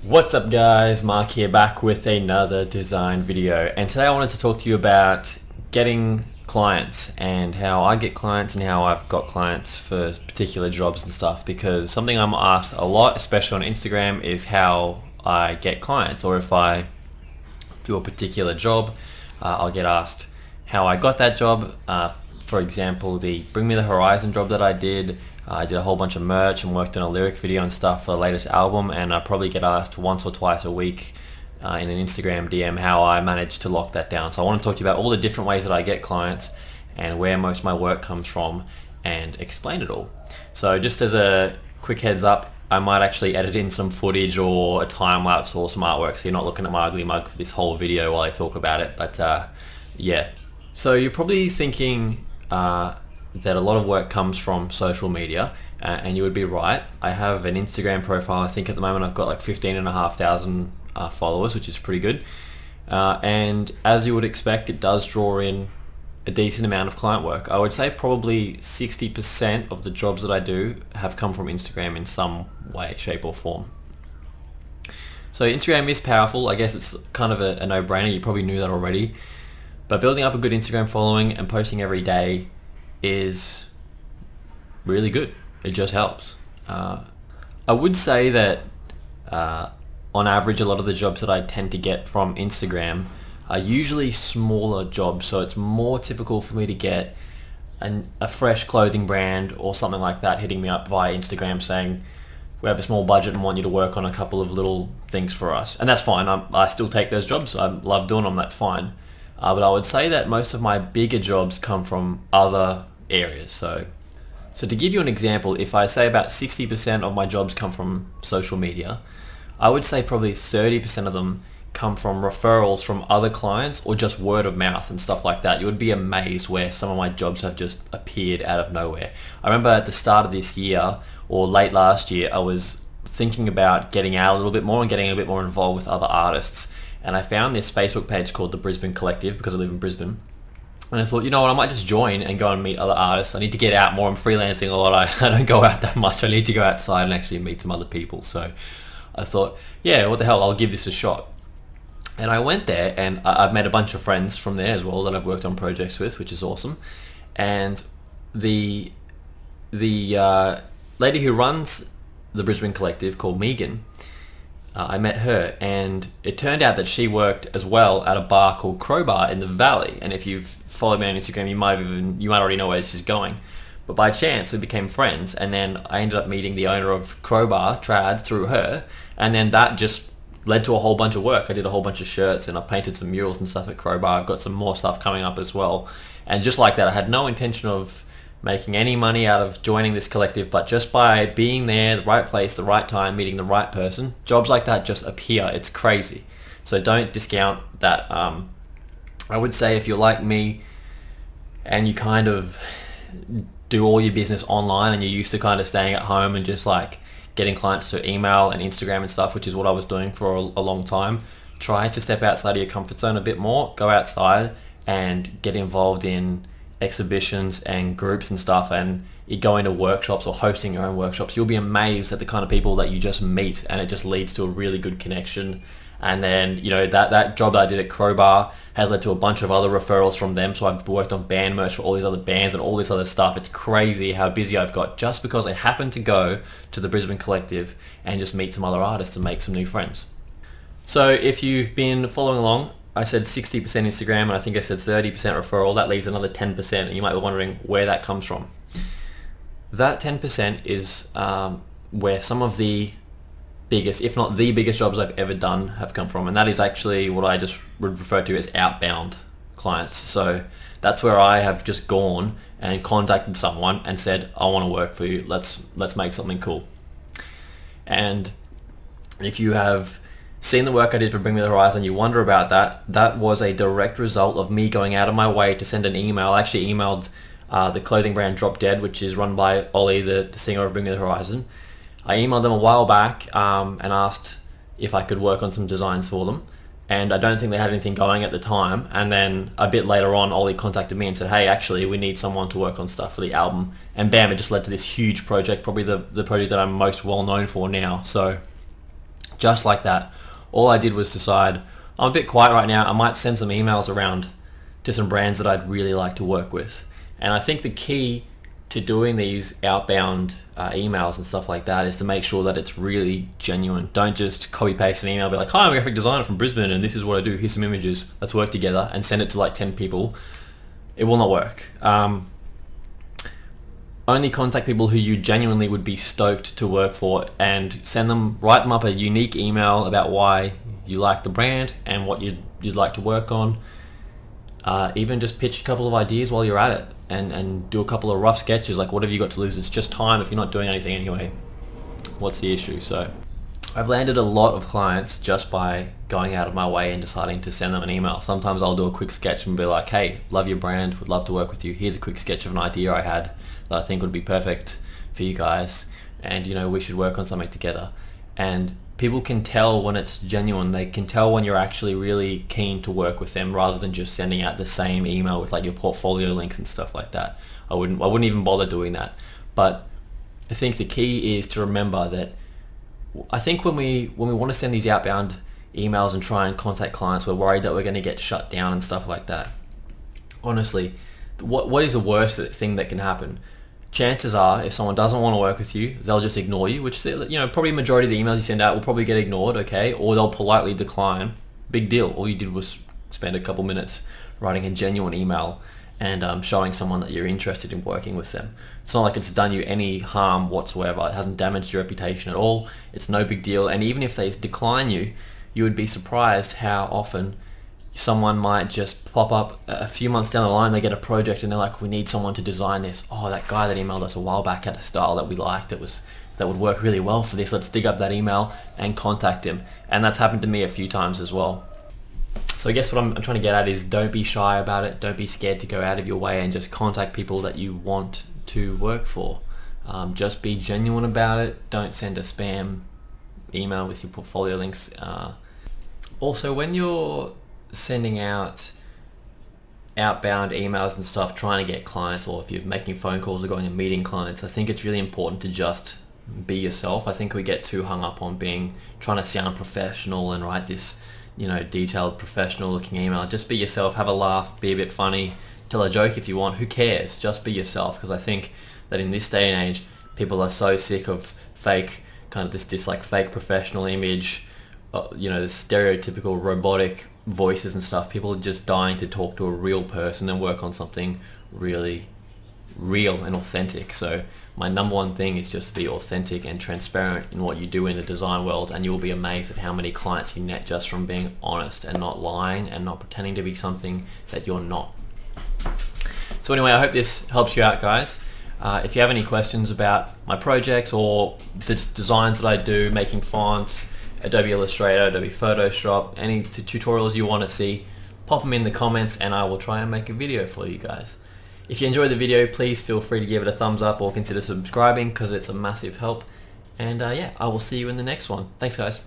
What's up guys, Mark here back with another design video, and today I wanted to talk to you about getting clients and how I get clients and how I've got clients for particular jobs and stuff, because something I'm asked a lot, especially on Instagram, is how I get clients, or if I do a particular job, I'll get asked how I got that job. For example, the Bring Me the Horizon job that I did a whole bunch of merch and worked on a lyric video and stuff for the latest album, and I probably get asked once or twice a week in an Instagram DM how I managed to lock that down. So I want to talk to you about all the different ways that I get clients and where most of my work comes from and explain it all. So just as a quick heads up, I might actually edit in some footage or a time lapse or some artwork, so you're not looking at my ugly mug for this whole video while I talk about it, but yeah. So you're probably thinking that a lot of work comes from social media, and you would be right. I have an Instagram profile. I think at the moment I've got like 15,500 followers, which is pretty good, and as you would expect, it does draw in a decent amount of client work. I would say probably 60% of the jobs that I do have come from Instagram in some way, shape or form. So Instagram is powerful. I guess it's kind of a no-brainer. You probably knew that already, but building up a good Instagram following and posting every day is really good. It just helps. I would say that on average, a lot of the jobs that I tend to get from Instagram are usually smaller jobs, so it's more typical for me to get a fresh clothing brand or something like that hitting me up via Instagram saying, we have a small budget and want you to work on a couple of little things for us. And that's fine. I still take those jobs. I love doing them. That's fine. But I would say that most of my bigger jobs come from other areas. So to give you an example, if I say about 60% of my jobs come from social media, I would say probably 30% of them come from referrals from other clients or just word of mouth and stuff like that. You would be amazed where some of my jobs have just appeared out of nowhere. I remember at the start of this year or late last year, I was thinking about getting out a little bit more and getting a bit more involved with other artists. And I found this Facebook page called the Brisbane Collective because I live in Brisbane. And I thought, you know what, I might just join and go and meet other artists. I need to get out more. I'm freelancing a lot. I don't go out that much. I need to go outside and actually meet some other people. So I thought, yeah, what the hell, I'll give this a shot. And I went there, and I've met a bunch of friends from there as well that I've worked on projects with, which is awesome. And the lady who runs the Brisbane Collective, called Megan, I met her, and it turned out that she worked as well at a bar called Crowbar in the Valley. And if you've followed me on Instagram, you might already know where this is going. But by chance, we became friends, and then I ended up meeting the owner of Crowbar, Trad, through her, and then that just led to a whole bunch of work. I did a whole bunch of shirts, and I painted some murals and stuff at Crowbar. I've got some more stuff coming up as well. And just like that, I had no intention of making any money out of joining this collective, but just by being there, the right place, the right time, meeting the right person, jobs like that just appear. It's crazy. So don't discount that. I would say if you're like me and you kind of do all your business online and you're used to kind of staying at home and just like getting clients to email and Instagram and stuff, which is what I was doing for a long time, try to step outside of your comfort zone a bit more. Go outside and get involved in exhibitions and groups and stuff, and you go into workshops or hosting your own workshops. You'll be amazed at the kind of people that you just meet, and it just leads to a really good connection. And then, you know, that job that I did at Crowbar has led to a bunch of other referrals from them. So I've worked on band merch for all these other bands and all this other stuff. It's crazy how busy I've got just because I happened to go to the Brisbane Collective and just meet some other artists and make some new friends. So if you've been following along, I said 60% Instagram, and I think I said 30% referral. That leaves another 10%, and you might be wondering where that comes from. That 10% is where some of the biggest, if not the biggest jobs I've ever done have come from, and that is actually what I just would refer to as outbound clients. So that's where I have just gone and contacted someone and said, I want to work for you. Let's make something cool. And if you have seen the work I did for Bring Me the Horizon, you wonder about that. That was a direct result of me going out of my way to send an email. I actually emailed the clothing brand Drop Dead, which is run by Ollie, the singer of Bring Me the Horizon. I emailed them a while back and asked if I could work on some designs for them. And I don't think they had anything going at the time. And then a bit later on, Ollie contacted me and said, hey, actually, we need someone to work on stuff for the album. And bam, it just led to this huge project, probably the project that I'm most well known for now. So Just like that. All I did was decide, I'm a bit quiet right now, I might send some emails around to some brands that I'd really like to work with. And I think the key to doing these outbound emails and stuff like that is to make sure that it's really genuine. Don't just copy paste an email, be like, hi, I'm a graphic designer from Brisbane and this is what I do, here's some images, let's work together, and send it to like 10 people. It will not work. Only contact people who you genuinely would be stoked to work for, and write them up a unique email about why you like the brand and what you'd like to work on. Even just pitch a couple of ideas while you're at it, and do a couple of rough sketches. Like, what have you got to lose? It's just time if you're not doing anything anyway. What's the issue? So I've landed a lot of clients just by going out of my way and deciding to send them an email. Sometimes I'll do a quick sketch and be like, hey, love your brand, would love to work with you. Here's a quick sketch of an idea I had that I think would be perfect for you guys, and we should work on something together. And people can tell when it's genuine. They can tell when you're actually really keen to work with them, rather than just sending out the same email with like your portfolio links and stuff like that. I wouldn't even bother doing that. But I think the key is to remember that I think when we want to send these outbound emails and try and contact clients, we're worried that we're going to get shut down and stuff like that. Honestly, what is the worst thing that can happen? Chances are, if someone doesn't want to work with you, they'll just ignore you, which probably majority of the emails you send out will probably get ignored, okay? Or they'll politely decline. Big deal. All you did was spend a couple minutes writing a genuine email and showing someone that you're interested in working with them. It's not like it's done you any harm whatsoever. It hasn't damaged your reputation at all. It's no big deal. And even if they decline you, you would be surprised how often someone might just pop up a few months down the line. They get a project and they're like, we need someone to design this. Oh, that guy that emailed us a while back had a style that we liked that would work really well for this. Let's dig up that email and contact him. And that's happened to me a few times as well. So I guess what I'm trying to get at is, don't be shy about it. Don't be scared to go out of your way and just contact people that you want to work for. Just be genuine about it. Don't send a spam email with your portfolio links. Also, when you're sending out outbound emails and stuff, trying to get clients, or if you're making phone calls or going and meeting clients, I think it's really important to just be yourself. I think we get too hung up on trying to sound professional and write this detailed professional looking email. Just be yourself, have a laugh, be a bit funny, tell a joke if you want, who cares? Just be yourself, because I think that in this day and age, people are so sick of fake, kind of this like fake professional image, this stereotypical robotic voices and stuff. People are just dying to talk to a real person and work on something really real and authentic. So my number one thing is just to be authentic and transparent in what you do in the design world, and you'll be amazed at how many clients you net just from being honest and not lying and not pretending to be something that you're not. So anyway, I hope this helps you out, guys. If you have any questions about my projects or the designs that I do, making fonts, Adobe Illustrator, Adobe Photoshop, any tutorials you want to see, pop them in the comments and I will try and make a video for you guys. If you enjoyed the video, please feel free to give it a thumbs up or consider subscribing, because it's a massive help. And yeah, I will see you in the next one. Thanks, guys.